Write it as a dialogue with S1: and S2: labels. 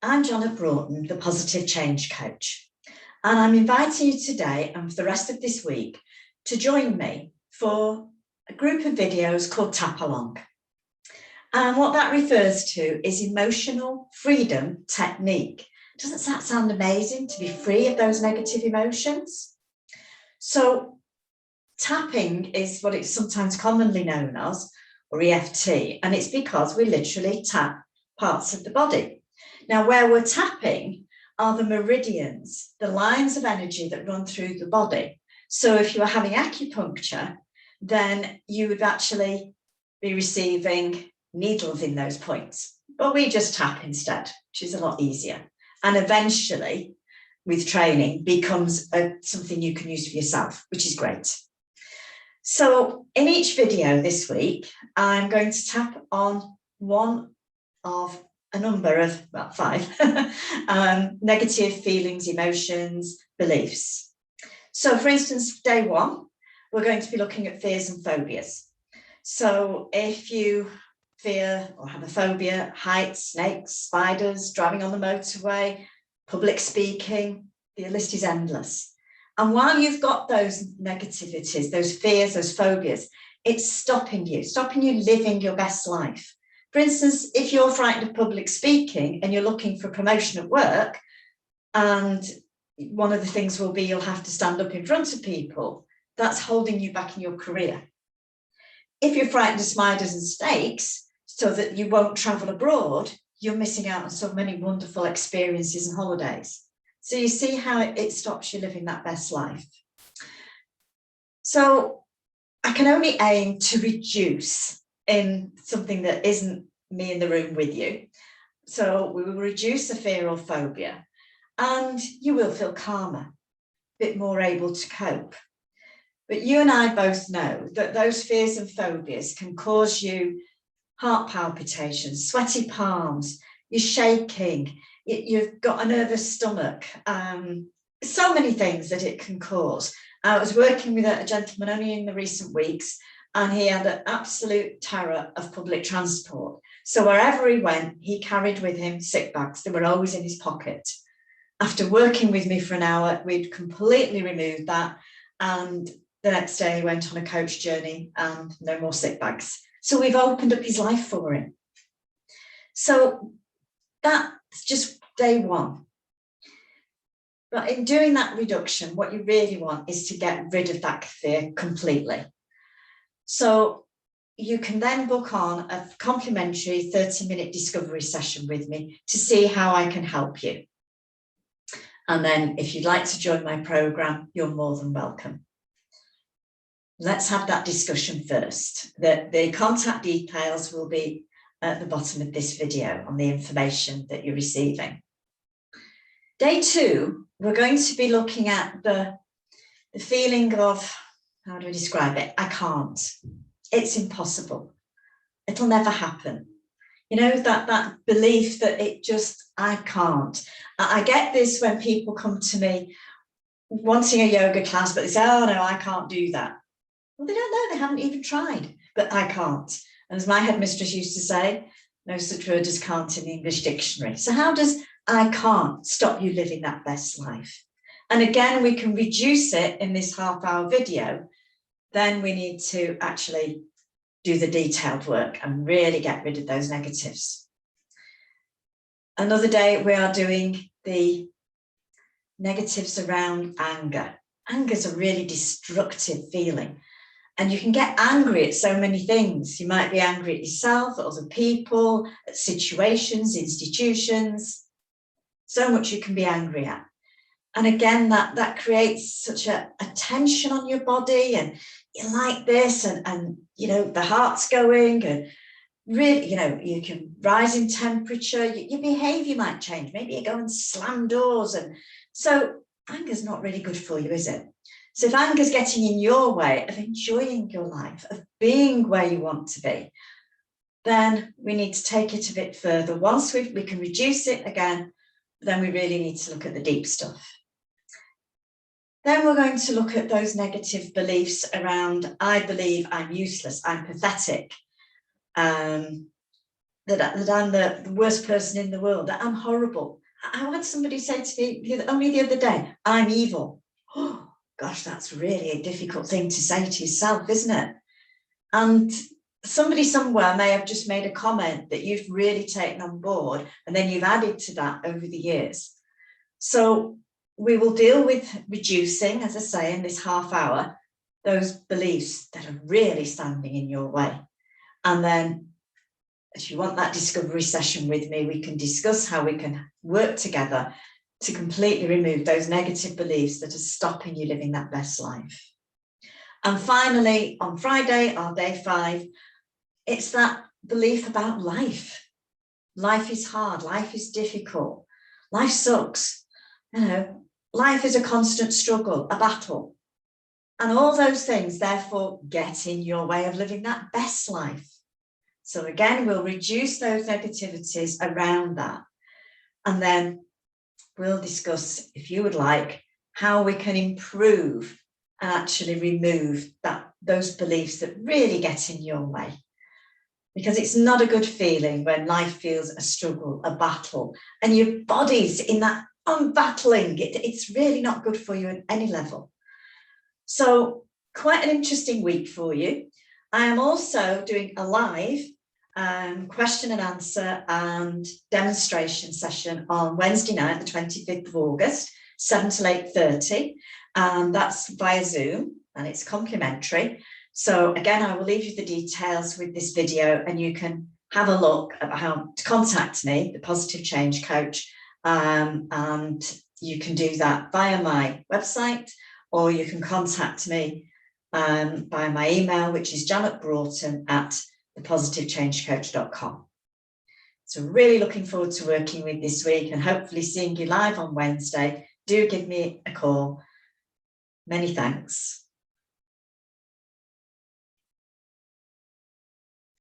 S1: I'm Janet Broughton, the Positive Change Coach, and I'm inviting you today and for the rest of this week to join me for a group of videos called Tap Along. And what that refers to is emotional freedom technique. Doesn't that sound amazing, to be free of those negative emotions? So tapping is what it's sometimes commonly known as, or EFT, and it's because we literally tap parts of the body. Now, where we're tapping are the meridians, the lines of energy that run through the body. So if you were having acupuncture, then you would actually be receiving needles in those points. But we just tap instead, which is a lot easier. And eventually, with training, becomes something you can use for yourself, which is great. So in each video this week, I'm going to tap on one of a number of, well, 5 negative feelings, emotions, beliefs. So for instance, day 1, we're going to be looking at fears and phobias. So if you fear or have a phobia, heights, snakes, spiders, driving on the motorway, public speaking, the list is endless. And while you've got those negativities, those fears, those phobias, it's stopping you living your best life. For instance, if you're frightened of public speaking and you're looking for promotion at work, and one of the things will be you'll have to stand up in front of people, that's holding you back in your career. If you're frightened of spiders and snakes, so that you won't travel abroad, you're missing out on so many wonderful experiences and holidays. So you see how it stops you living that best life. So I can only aim to reduce in something that isn't me in the room with you. So we will reduce the fear or phobia, and you will feel calmer, a bit more able to cope. But you and I both know that those fears and phobias can cause you heart palpitations, sweaty palms, you're shaking, you've got a nervous stomach, so many things that it can cause. I was working with a gentleman only in the recent weeks, and he had an absolute terror of public transport. So wherever he went, he carried with him sick bags. They were always in his pocket. After working with me for an hour, we'd completely removed that. And the next day he went on a coach journey and no more sick bags. So we've opened up his life for him. So that's just day 1. But in doing that reduction, what you really want is to get rid of that fear completely. So you can then book on a complimentary 30-minute discovery session with me to see how I can help you. And then if you'd like to join my program, you're more than welcome. Let's have that discussion first. The contact details will be at the bottom of this video on the information that you're receiving. Day 2, we're going to be looking at the feeling of, how do I describe it? I can't. It's impossible. It'll never happen. You know, that belief that I can't. I get this when people come to me wanting a yoga class, but they say, oh no, I can't do that. Well, they don't know, they haven't even tried, but I can't. And as my headmistress used to say, no such word as can't in the English dictionary. So how does I can't stop you living that best life? And again, we can reduce it in this half-hour video. Then we need to actually do the detailed work and really get rid of those negatives. Another day, we are doing the negatives around anger. Anger is a really destructive feeling. And you can get angry at so many things. You might be angry at yourself, at other people, at situations, institutions. So much you can be angry at. And again, that creates such a tension on your body, and you like this, and you know, the heart's going, and really, you know, you can rise in temperature, your behavior might change. Maybe you go and slam doors. And so anger's not really good for you, is it? So if anger's getting in your way of enjoying your life, of being where you want to be, then we need to take it a bit further. Once we can reduce it again, then we really need to look at the deep stuff. Then we're going to look at those negative beliefs around, I believe I'm useless, I'm pathetic. Now, that I'm the worst person in the world, that I'm horrible. I had somebody say to me only the other day, I'm evil. Oh, gosh, that's really a difficult thing to say to yourself, isn't it? And somebody somewhere may have just made a comment that you've really taken on board, and then you've added to that over the years. So we will deal with reducing, as I say, in this half hour, those beliefs that are really standing in your way. And then if you want that discovery session with me, we can discuss how we can work together to completely remove those negative beliefs that are stopping you living that best life. And finally, on Friday, our day 5, it's that belief about life. Life is hard, life is difficult, life sucks. You know, life is a constant struggle, a battle. And all those things, therefore, get in your way of living that best life. So again, we'll reduce those negativities around that. And then we'll discuss, if you would like, how we can improve and actually remove those beliefs that really get in your way. Because it's not a good feeling when life feels a struggle, a battle, and your body's in that unbattling. It's really not good for you at any level. So quite an interesting week for you. I am also doing a live question and answer and demonstration session on Wednesday night, the 25th of August, 7 till 8:30. And that's via Zoom, and it's complimentary. So again, I will leave you the details with this video, and you can have a look at how to contact me, the Positive Change Coach, and you can do that via my website, or you can contact me by my email, which is janetbroughton@thepositivechangecoach.com. So really looking forward to working with this week and hopefully seeing you live on Wednesday. Do give me a call. Many thanks.